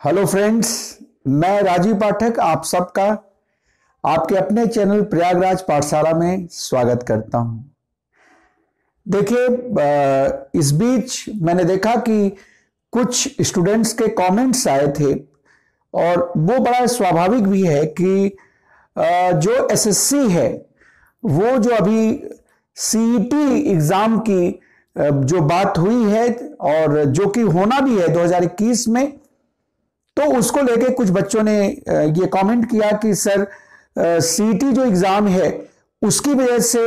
Hello friends, मैं राजीव पाठक आप सबका आपके अपने चैनल प्रयागराज पाठशाला में स्वागत करता हूं। देखिए, इस बीच मैंने देखा कि कुछ स्टूडेंट्स के कमेंट्स आए थे और वो बड़ा स्वाभाविक भी है कि जो एसएससी है वो जो अभी सीईटी एग्जाम की जो बात हुई है और जो कि होना भी है 2021 में, तो उसको लेके कुछ बच्चों ने ये कमेंट किया कि सर सीईटी जो एग्जाम है उसकी वजह से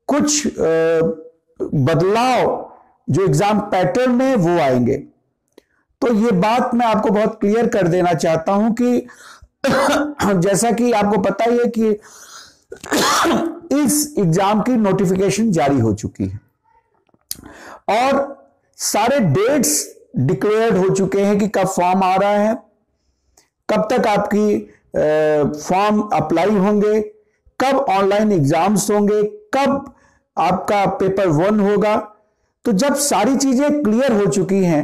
कुछ बदलाव जो एग्जाम पैटर्न में वो आएंगे। तो ये बात मैं आपको बहुत क्लियर कर देना चाहता हूं कि जैसा कि आपको पता ही है कि इस एग्जाम की नोटिफिकेशन जारी हो चुकी है और सारे डेट्स डिक्लेयर्ड हो चुके हैं कि कब फॉर्म आ रहा है, कब तक आपकी फॉर्म अप्लाई होंगे, कब ऑनलाइन एग्जाम्स होंगे, कब आपका पेपर 1 होगा। तो जब सारी चीजें क्लियर हो चुकी हैं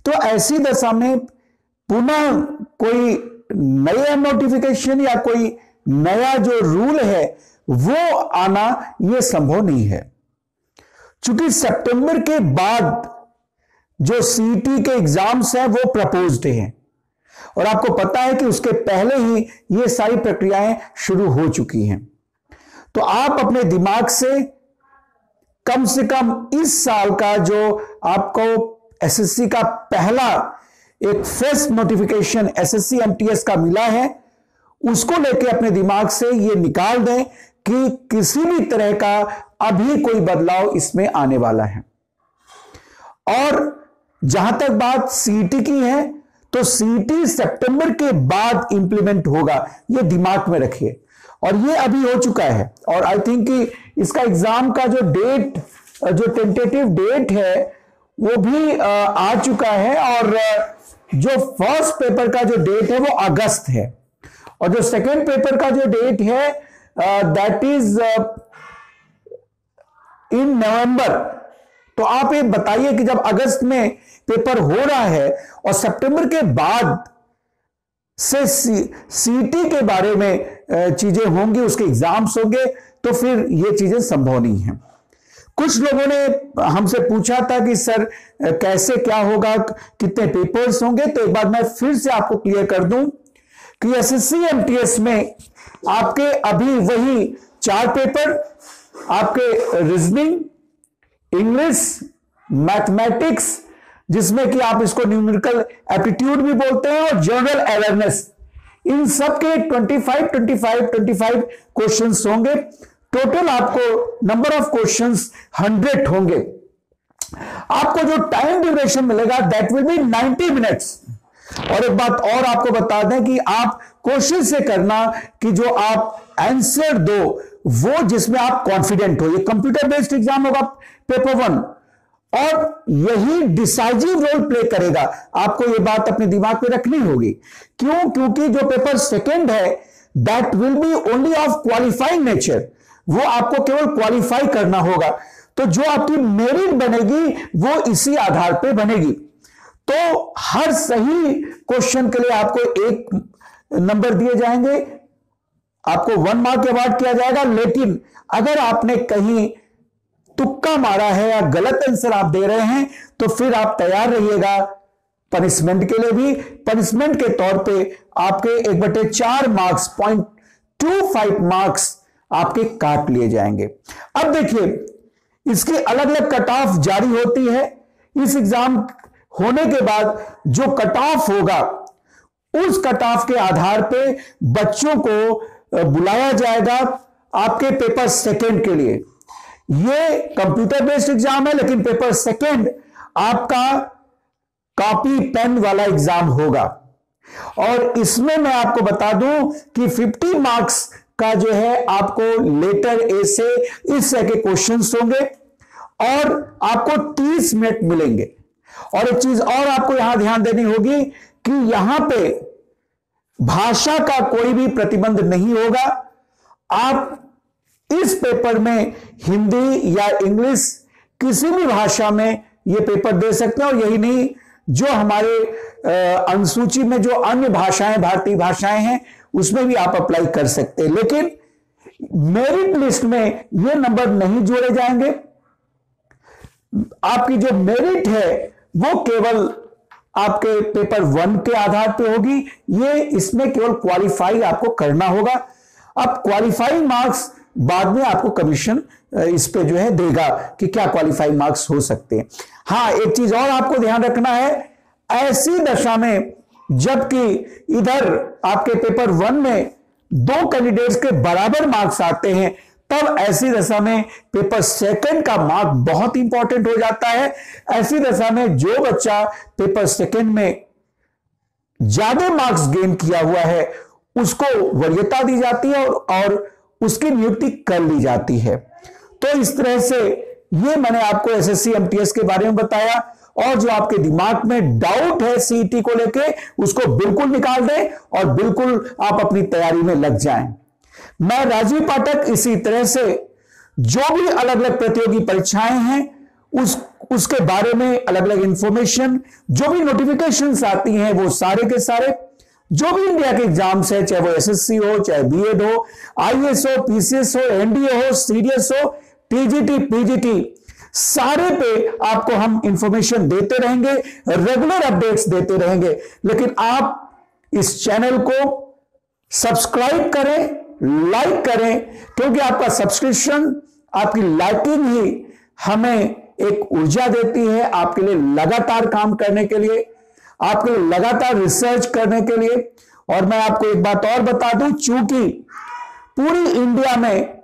तो ऐसी दशा में पुनः कोई नया नोटिफिकेशन या कोई नया जो रूल है वो आना यह संभव नहीं है, क्योंकि सितंबर के बाद जो सीईटी के एग्जाम्स हैं वो प्रपोज्ड हैं और आपको पता है कि उसके पहले ही ये सारी प्रक्रियाएं शुरू हो चुकी हैं। तो आप अपने दिमाग से कम इस साल का जो आपको एसएससी का पहला एक फर्स्ट नोटिफिकेशन एसएससी एमटीएस का मिला है उसको लेके अपने दिमाग से ये निकाल दें कि किसी भी तरह का अभी कोई बदलाव इसमें आने वाला है। और जहां तक बात सीईटी की है तो सीईटी सितंबर के बाद इंप्लीमेंट होगा, ये दिमाग में रखिए। और ये अभी हो चुका है और आई थिंक कि इसका एग्जाम का जो डेट, जो टेंटेटिव डेट है वो भी आ चुका है और जो फर्स्ट पेपर का जो डेट है वो अगस्त है और जो सेकेंड पेपर का जो डेट है दैट इज इन नवंबर। तो आप ये बताइए कि जब अगस्त में पेपर हो रहा है और सितंबर के बाद से सीईटी के बारे में चीजें होंगी, उसके एग्जाम्स होंगे, तो फिर ये चीजें संभव नहीं है। कुछ लोगों ने हमसे पूछा था कि सर कैसे क्या होगा, कितने पेपर्स होंगे। तो एक बार मैं फिर से आपको क्लियर कर दूं कि एसएससी एमटीएस में आपके अभी वही 4 पेपर, आपके रीजनिंग, इंग्लिश, मैथमेटिक्स जिसमें कि आप इसको न्यूमेरिकल एप्टीट्यूड भी बोलते हैं, और जनरल अवेयरनेस, इन सब के 25 क्वेश्चंस होंगे। टोटल आपको नंबर ऑफ क्वेश्चंस 100 होंगे। आपको जो टाइम ड्यूरेशन मिलेगा दैट विल बी 90 मिनट्स। और एक बात और आपको बता दें कि आप कोशिश से करना कि जो आप आंसर दो वो जिसमें आप कॉन्फिडेंट हो। ये कंप्यूटर बेस्ड एग्जाम होगा पेपर 1 और यही डिसाइसिव रोल प्ले करेगा। आपको यह बात अपने दिमाग में रखनी होगी। क्यों? क्योंकि जो पेपर सेकंड है that will be only of qualifying nature, वो आपको केवल क्वालिफाई करना होगा। तो जो आपकी मेरिट बनेगी वो इसी आधार पे बनेगी। तो हर सही क्वेश्चन के लिए आपको 1 नंबर दिए जाएंगे, आपको 1 मार्क अवार्ड किया जाएगा। लेकिन अगर आपने कहीं तुक्का मारा है या गलत आंसर आप दे रहे हैं तो फिर आप तैयार रहिएगा पनिशमेंट के लिए भी। पनिशमेंट के तौर पे आपके 1/4 मार्क्स 0.25 मार्क्स आपके काट लिए जाएंगे। अब देखिए, इसकी अलग अलग कट ऑफ जारी होती है। इस एग्जाम होने के बाद जो कट ऑफ होगा उस कट ऑफ के आधार पे बच्चों को बुलाया जाएगा आपके पेपर सेकंड के लिए। ये कंप्यूटर बेस्ड एग्जाम है, लेकिन पेपर सेकंड आपका कॉपी पेन वाला एग्जाम होगा। और इसमें मैं आपको बता दूं कि 50 मार्क्स का जो है आपको लेटर ए से इस तरह के क्वेश्चंस होंगे और आपको 30 मिनट मिलेंगे। और एक चीज और आपको यहां ध्यान देनी होगी कि यहां पे भाषा का कोई भी प्रतिबंध नहीं होगा। आप इस पेपर में हिंदी या इंग्लिश किसी भी भाषा में यह पेपर दे सकते हैं। और यही नहीं, जो हमारे अनुसूची में जो अन्य भाषाएं, भारतीय भाषाएं हैं, उसमें भी आप अप्लाई कर सकते हैं। लेकिन मेरिट लिस्ट में ये नंबर नहीं जोड़े जाएंगे। आपकी जो मेरिट है वो केवल आपके पेपर 1 के आधार पे होगी। ये इसमें केवल क्वालिफाई आपको करना होगा। अब क्वालिफाइंग मार्क्स बाद में आपको कमीशन इस पे जो है देगा कि क्या क्वालिफाइंग मार्क्स हो सकते हैं। हाँ, एक चीज और आपको ध्यान रखना है, ऐसी दशा में जबकि इधर आपके पेपर 1 में 2 कैंडिडेट्स के बराबर मार्क्स आते हैं, तब ऐसी दशा में पेपर 2 का मार्क बहुत इंपॉर्टेंट हो जाता है। ऐसी दशा में जो बच्चा पेपर 2 में ज्यादा मार्क्स गेन किया हुआ है उसको वरीयता दी जाती है और उसकी नियुक्ति कर ली जाती है। तो इस तरह से ये मैंने आपको एसएससी एमटीएस के बारे में बताया, और जो आपके दिमाग में डाउट है सीईटी को लेके उसको बिल्कुल निकाल दें और बिल्कुल आप अपनी तैयारी में लग जाएं। मैं राजीव पाठक इसी तरह से जो भी अलग अलग प्रतियोगी परीक्षाएं हैं उसके बारे में अलग अलग इंफॉर्मेशन, जो भी नोटिफिकेशंस आती हैं वो सारे के सारे, जो भी इंडिया के एग्जाम्स है, चाहे वो एसएससी हो, चाहे बीएड हो, आईएएस हो, पीसीएस हो, एनडीए हो, सीडीएस हो, टीजीटी, पीजीटी, सारे पे आपको हम इंफॉर्मेशन देते रहेंगे, रेगुलर अपडेट्स देते रहेंगे। लेकिन आप इस चैनल को सब्सक्राइब करें, लाइक करें, क्योंकि आपका सब्सक्रिप्शन, आपकी लाइकिंग ही हमें एक ऊर्जा देती है आपके लिए लगातार काम करने के लिए, आपके लिए लगातार रिसर्च करने के लिए। और मैं आपको एक बात और बता दूं, चूंकि पूरी इंडिया में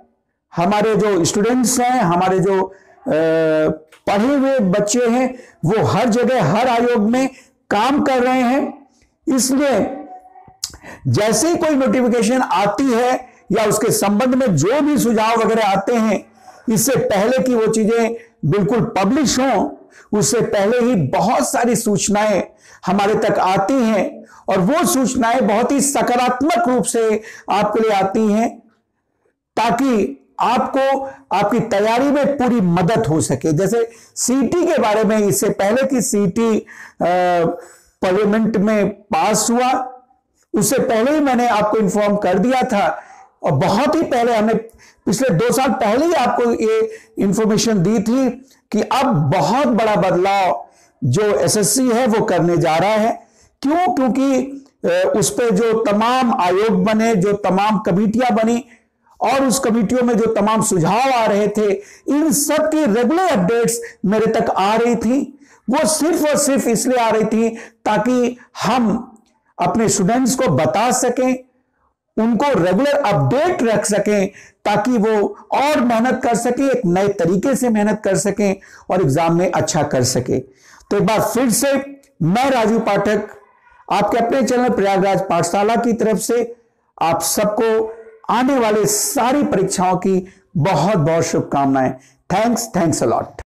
हमारे जो स्टूडेंट्स हैं, हमारे जो पढ़े हुए बच्चे हैं, वो हर जगह हर आयोग में काम कर रहे हैं, इसलिए जैसे ही कोई नोटिफिकेशन आती है या उसके संबंध में जो भी सुझाव वगैरह आते हैं, इससे पहले कि वो चीजें बिल्कुल पब्लिश हों, उससे पहले ही बहुत सारी सूचनाएं हमारे तक आती हैं, और वो सूचनाएं बहुत ही सकारात्मक रूप से आपके लिए आती हैं ताकि आपको आपकी तैयारी में पूरी मदद हो सके। जैसे सीईटी के बारे में, इससे पहले कि सीईटी पार्लियामेंट में पास हुआ, उससे पहले ही मैंने आपको इन्फॉर्म कर दिया था, और बहुत ही पहले हमने पिछले 2 साल पहले ही आपको ये इंफॉर्मेशन दी थी कि अब बहुत बड़ा बदलाव जो एसएससी है वो करने जा रहा है। क्यों? क्योंकि उस पर जो तमाम आयोग बने, जो तमाम कमेटियां बनी, और उस कमेटियों में जो तमाम सुझाव आ रहे थे, इन सब की रेगुलर अपडेट्स मेरे तक आ रही थी। वो सिर्फ और सिर्फ इसलिए आ रही थी ताकि हम अपने स्टूडेंट्स को बता सकें, उनको रेगुलर अपडेट रख सकें, ताकि वो और मेहनत कर सकें, एक नए तरीके से मेहनत कर सकें और एग्जाम में अच्छा कर सके। तो एक बार फिर से मैं राजीव पाठक आपके अपने चैनल प्रयागराज पाठशाला की तरफ से आप सबको आने वाले सारी परीक्षाओं की बहुत बहुत शुभकामनाएं। Thanks a lot.